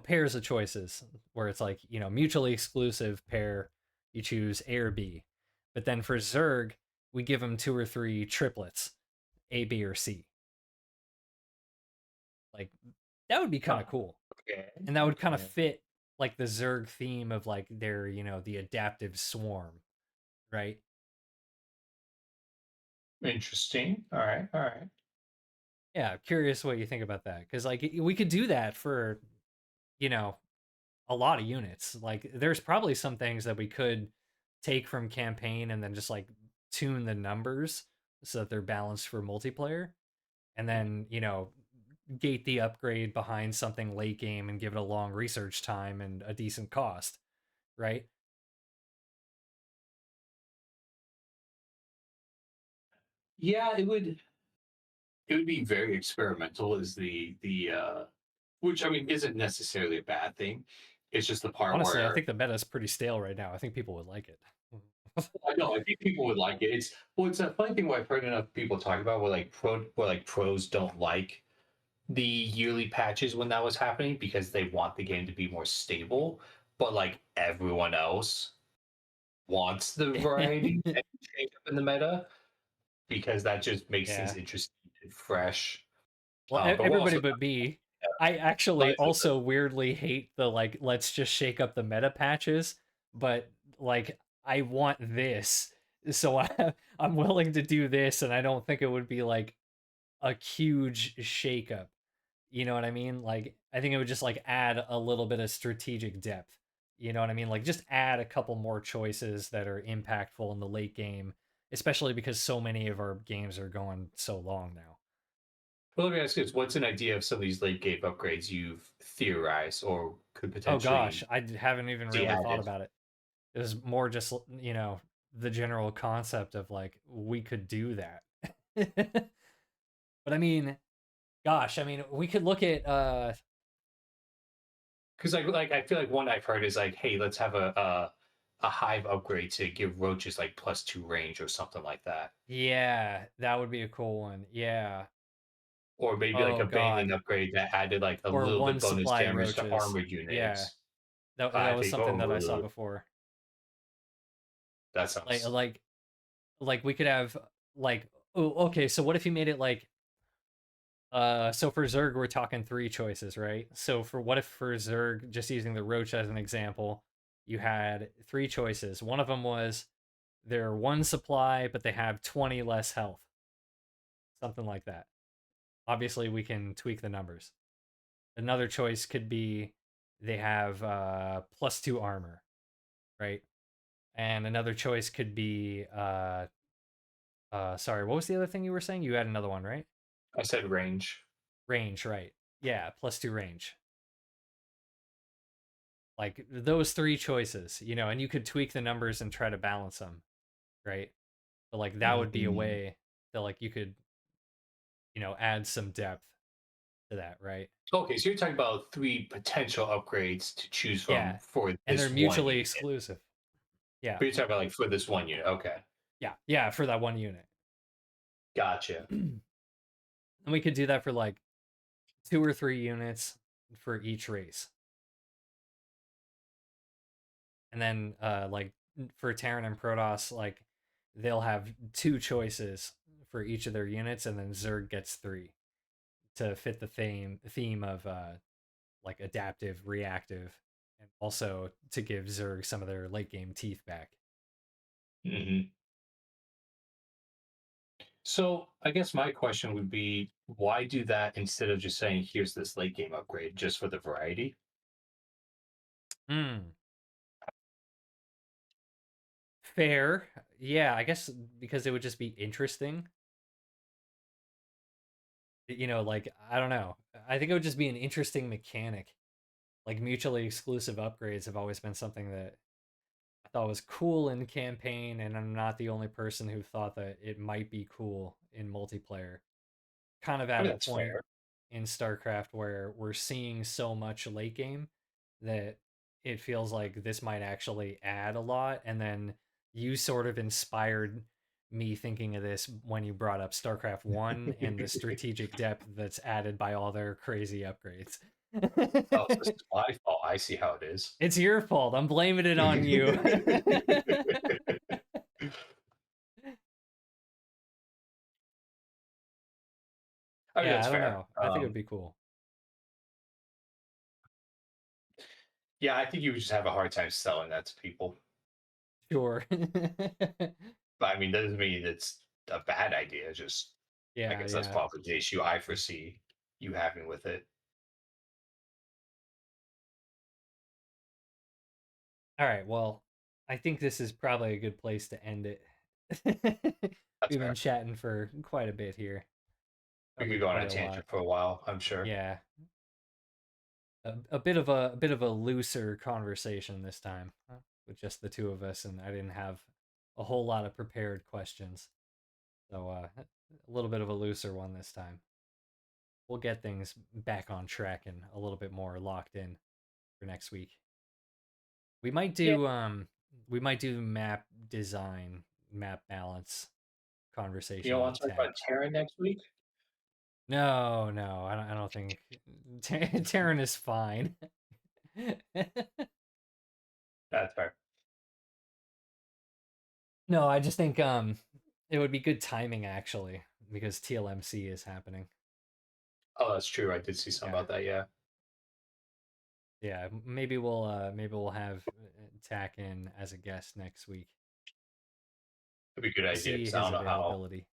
pairs of choices where it's like, mutually exclusive pair, you choose A or B. But then for Zerg, we give them two or three triplets, A, B, or C. Like that would be kind Huh. of cool. Okay. And that would kind of Okay. fit like the Zerg theme of like their, the adaptive swarm, right? Interesting. All right. All right. Yeah, curious what you think about that because like we could do that for, you know, a lot of units. Like there's probably some things that we could take from campaign and then just like tune the numbers so that they're balanced for multiplayer. And then, gate the upgrade behind something late game and give it a long research time and a decent cost, right? Yeah, it would be very experimental is which I mean isn't necessarily a bad thing. It's just the part Honestly, I where think the meta is pretty stale right now. I think people would like it. I know I think people would like it. It's a funny thing what I've heard enough people talk about where like pros don't like the yearly patches when that was happening because they want the game to be more stable, but like everyone else wants the variety and change up in the meta because that just makes things Yeah. interesting and fresh. Well, But we're everybody also but me. I actually life with also weirdly hate the like let's just shake up the meta patches, but like I want this. So I'm willing to do this and I don't think it would be like a huge shakeup. You know what I mean? Like I think it would just like add a little bit of strategic depth. You know what I mean? Like just add a couple more choices that are impactful in the late game, especially because so many of our games are going so long now. Well, let me ask you this: what's an idea of some of these late game upgrades you've theorized or could Oh gosh, potentially haven't even see really thought added? about it. It was more just, the general concept of like we could do that. But I mean, gosh, I mean, we could look at Because like I feel like one I've heard is like, hey, let's have a hive upgrade to give roaches like +2 range or something like that, yeah, that would be a cool one. Yeah. or maybe like Oh a baneling god. upgrade that added like a Or little one bit bonus supply damage to roaches. armored Yeah. units. That I was think something that I saw before. that Like sounds like like we could have like oh okay, so what if you made it like so for Zerg we're talking three choices, right? So for what if for Zerg, just using the Roach as an example, you had three choices. One of them was they're one supply, but they have 20 less health. Something like that. Obviously we can tweak the numbers. Another choice could be they have +2 armor, right? And another choice could be sorry, what was the other thing you were saying? You had another one, right? I said range. Range, right. Yeah, +2 range. Like those three choices, and you could tweak the numbers and try to balance them, right? But like that would be a Mm. way that like you could, add some depth to that, right? Okay, so you're talking about three potential upgrades to choose from Yeah. for And they're this one mutually unit. exclusive. Yeah. But you're talking about like for this one unit. Okay, Yeah. Yeah, for that one unit. gotcha. And we could do that for like 2 or 3 units for each race. And then like for Terran and Protoss, like they'll have two choices for each of their units, and then Zerg gets three to fit the theme of like adaptive, reactive, and also to give Zerg some of their late game teeth back. Hmm. So I guess my question would be, why do that instead of just saying, here's this late game upgrade just for the variety? Hmm. Fair. Yeah, I guess because it would just be interesting. Like I don't know. I think it would just be an interesting mechanic. Like mutually exclusive upgrades have always been something that I thought was cool in campaign, and I'm not the only person who thought that it might be cool in multiplayer. Kind of I at mean, a that's point fair. in StarCraft where we're seeing so much late game that it feels like this might actually add a lot. And then you sort of inspired me thinking of this when you brought up StarCraft 1 and the strategic depth that's added by all their crazy upgrades. Oh, so this is my fault. I see how it is. It's your fault. I'm blaming it on you. I mean, Yeah, that's I don't fair. know. I think it would be cool. Yeah, I think you would just have a hard time selling that to people. Sure. But I mean, that doesn't mean it's a bad idea. Just, I Yeah, guess that's yeah. probably the issue I foresee you having with it. All right, well, I think this is probably a good place to end it. That's We've been fair. chatting for quite a bit here. We That could would go on be a a lot. tangent for a while, I'm sure. Yeah, a bit of a looser conversation this time with just the two of us, and I didn't have a whole lot of prepared questions, so a little bit of a looser one this time. We'll get things back on track and a little bit more locked in for next week. We might Yeah. do map design, map balance You conversation don't with want to talk tech. about Terran next week? No, no, I don't think Terran is fine. That's fair. No, I just think it would be good timing actually because TLMC is happening. Oh, that's true. I did see something Yeah. about that. Yeah, Yeah, maybe we'll have Tack in as a guest next week. it'd be a good We'll idea see because I his don't know how. availability.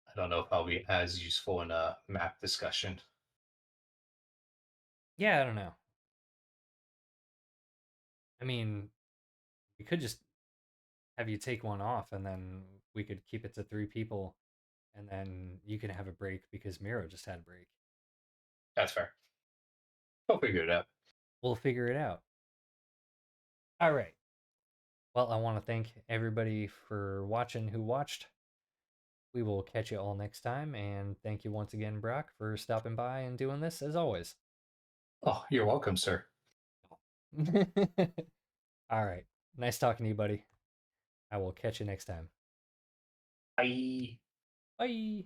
I don't know if I'll be as useful in a map discussion. Yeah, I don't know. I mean, we could just have you take one off and then we could keep it to 3 people and then you can have a break because Miro just had a break. That's fair. We'll figure it out. We'll figure it out. All right. Well, I want to thank everybody for watching who watched. We will catch you all next time. And thank you once again, Brock, for stopping by and doing this as always. Oh, you're welcome, sir. All right. Nice talking to you, buddy. I will catch you next time. Bye. Bye.